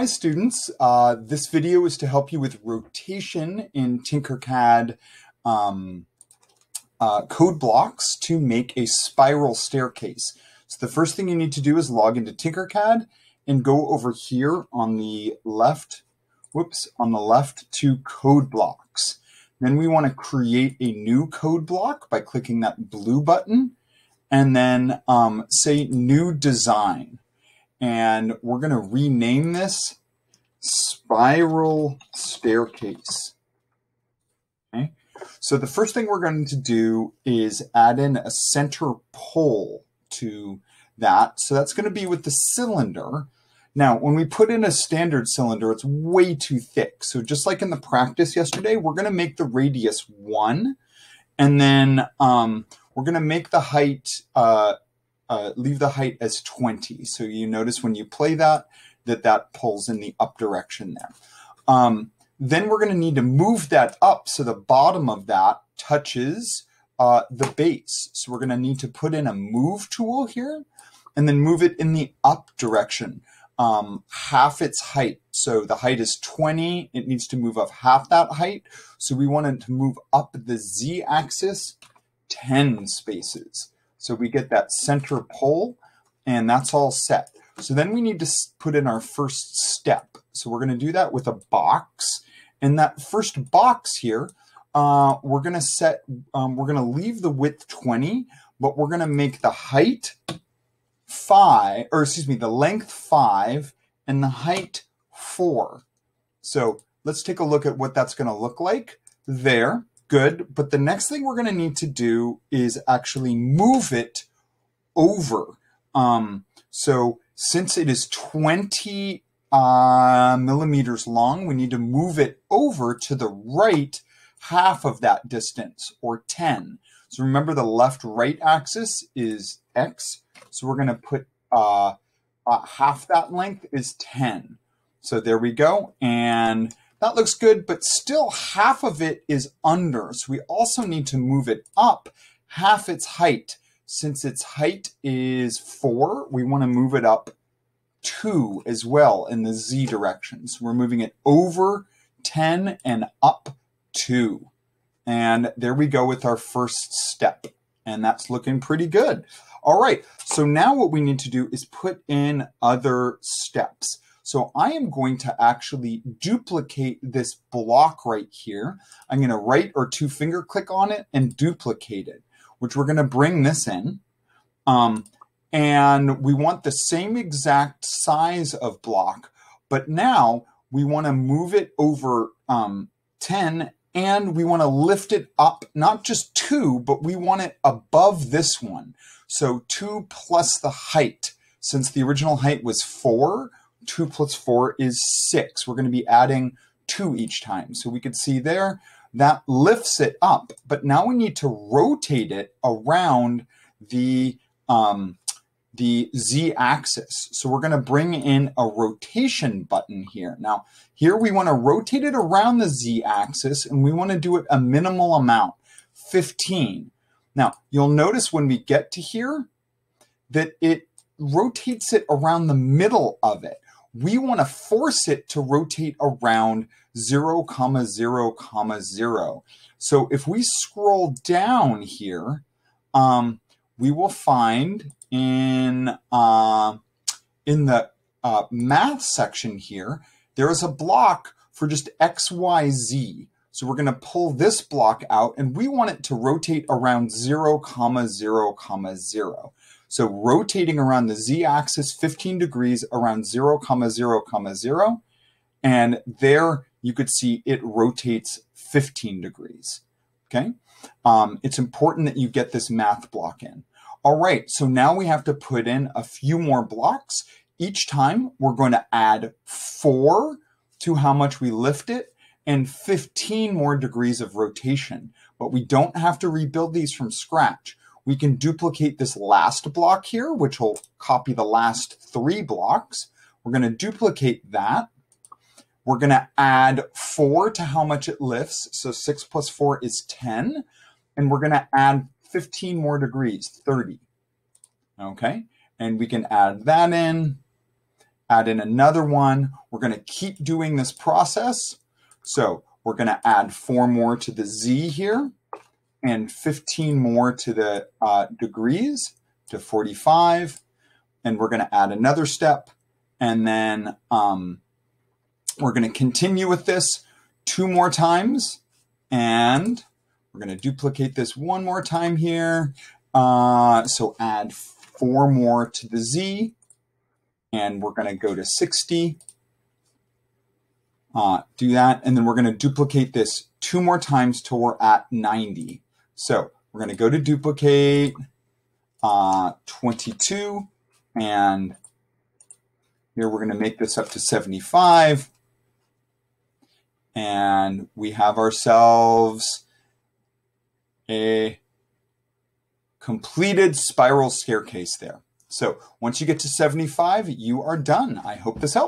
Hi students, this video is to help you with rotation in Tinkercad code blocks to make a spiral staircase. So the first thing you need to do is log into Tinkercad and go over here on the left, to code blocks. Then we want to create a new code block by clicking that blue button and then say new design. And we're going to rename this spiral staircase. Okay. So the first thing we're going to do is add in a center pole to that. So that's going to be with the cylinder. Now, when we put in a standard cylinder, it's way too thick. So just like in the practice yesterday, we're going to make the radius 1. And then we're going to make the height leave the height as 20. So you notice when you play that pulls in the up direction there. Then we're going to need to move that up so the bottom of that touches the base. So we're going to need to put in a move tool here and then move it in the up direction, half its height. So the height is 20. It needs to move up half that height. So we want it to move up the z-axis 10 spaces. So we get that center pole, and that's all set. So then we need to put in our first step. So we're going to do that with a box. And that first box here, we're going to leave the width 20, but we're going to make the height 5, or excuse me, the length 5 and the height 4. So let's take a look at what that's going to look like there. Good, but the next thing we're going to need to do is actually move it over. So since it is 20 millimeters long, we need to move it over to the right half of that distance, or 10. So remember the left-right axis is x, so we're going to put half that length is 10. So there we go, and that looks good, but still half of it is under. So we also need to move it up half its height. Since its height is 4, we want to move it up 2 as well in the z direction. So we're moving it over 10 and up 2. And there we go with our first step. And that's looking pretty good. All right, so now what we need to do is put in other steps. So I am going to actually duplicate this block right here. I'm going to right or 2-finger click on it and duplicate it, which we're going to bring this in. And we want the same exact size of block, but now we want to move it over 10, and we want to lift it up, not just 2, but we want it above this one. So 2 plus the height. Since the original height was 4, 2 plus 4 is 6. We're going to be adding 2 each time. So we could see there, that lifts it up. But now we need to rotate it around the z-axis. So we're going to bring in a rotation button here. Now, here we want to rotate it around the z-axis, and we want to do it a minimal amount, 15. Now, you'll notice when we get to here that it rotates it around the middle of it. We want to force it to rotate around 0, 0, 0. So if we scroll down here, we will find in the math section here, there is a block for just x, y, z. So we're going to pull this block out, and we want it to rotate around 0, 0, 0. So rotating around the z-axis 15 degrees around 0, 0, 0. And there you could see it rotates 15 degrees. Okay. It's important that you get this math block in. All right. So now we have to put in a few more blocks. Each time we're going to add 4 to how much we lift it and 15 more degrees of rotation. But we don't have to rebuild these from scratch. We can duplicate this last block here, which will copy the last 3 blocks. We're going to duplicate that. We're going to add 4 to how much it lifts. So 6 plus 4 is 10. And we're going to add 15 more degrees, 30. Okay, and we can add that in. add in another one. We're going to keep doing this process. So we're going to add 4 more to the Z here and 15 more to the degrees to 45. And we're going to add another step. And then we're going to continue with this 2 more times. And we're going to duplicate this 1 more time here. So add 4 more to the Z. And we're going to go to 60. Do that. And then we're going to duplicate this 2 more times till we're at 90. So we're going to go to duplicate 22. And here we're going to make this up to 75. And we have ourselves a completed spiral staircase there. So once you get to 75, you are done. I hope this helps.